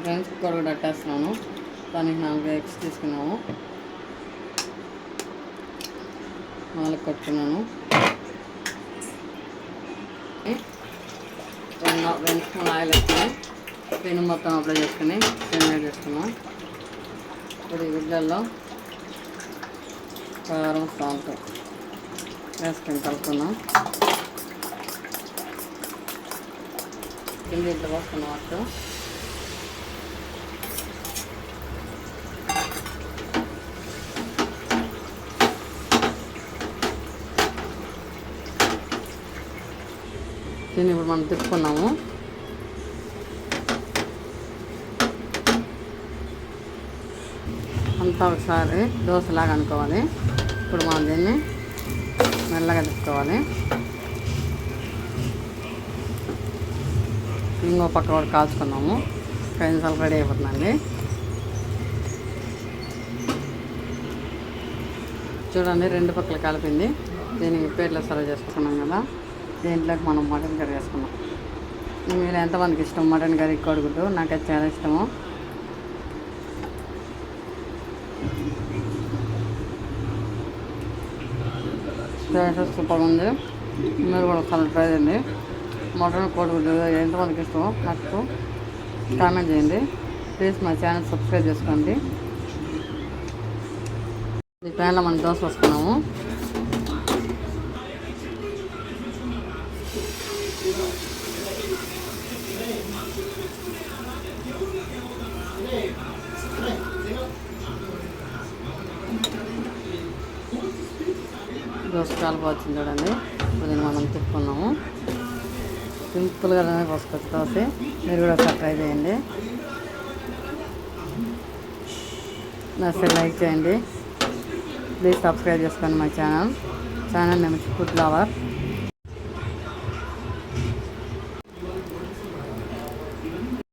Friends cooker కూడా కట్టేస్తున్నాను. దానికి 4 eggs తీసుకున్నాము, 4 కొట్టుకున్నాను. 2 స్పూన్ ఆయిల్ వేసుకొని పెను మొత్తం అప్లై చేసుకుని సెమినేట్ చేసుకున్నాం. ఇప్పుడు ఈ గుడ్లల్లో కారం సాల్ట్ వేసుకొని కలుపుకున్నాం. కింద ఇట్లా పోసుకున్నాం. అట్టు దీన్ని ఇప్పుడు మనం తిప్పుకున్నాము. అంతా ఒకసారి దోశలాగా అనుకోవాలి. ఇప్పుడు మనం దీన్ని మెల్లగా తిప్పుకోవాలి. ఇంకో పక్క కూడా కాల్చుకున్నాము. 5 నిమిషాలు రెడీ అయిపోతుందండి. చూడండి 2 పక్కల కలిపింది. దీనికి ప్లేట్లో సర్వ్ చేసుకున్నాం కదా. దీంట్లోకి మనం మటన్ కర్రీ వేసుకున్నాం. మీరు ఎంతమందికి ఇష్టం మటన్ కర్రీ కోడిగుడ్డు? నాకైతే చాలా ఇష్టము. టేస్ట్ సూపర్గా ఉంది. మీరు కూడా ఒకసారి ట్రై చేయండి. మటన్ కోడిగుడ్డు ఎంతమందికి ఇష్టమో నాకు కామెంట్ చేయండి. ప్లీజ్ మా ఛానల్ సబ్స్క్రైబ్ చేసుకోండి. ఈ ప్యాన్లో మనం దోశ వేసుకున్నాము. దోశ చాలా బాగా వచ్చింది చూడండి. ఇప్పుడు మనం తిప్పుకున్నాము. సింపుల్గానే పోసుకోవచ్చు దోశ. మీరు కూడా ఒకసారి ట్రై చేయండి. నచ్చితే లైక్ చేయండి. ప్లీజ్ సబ్స్క్రైబ్ చేసుకోండి మా ఛానల్ నేమ్ ఫుడ్ లవర్.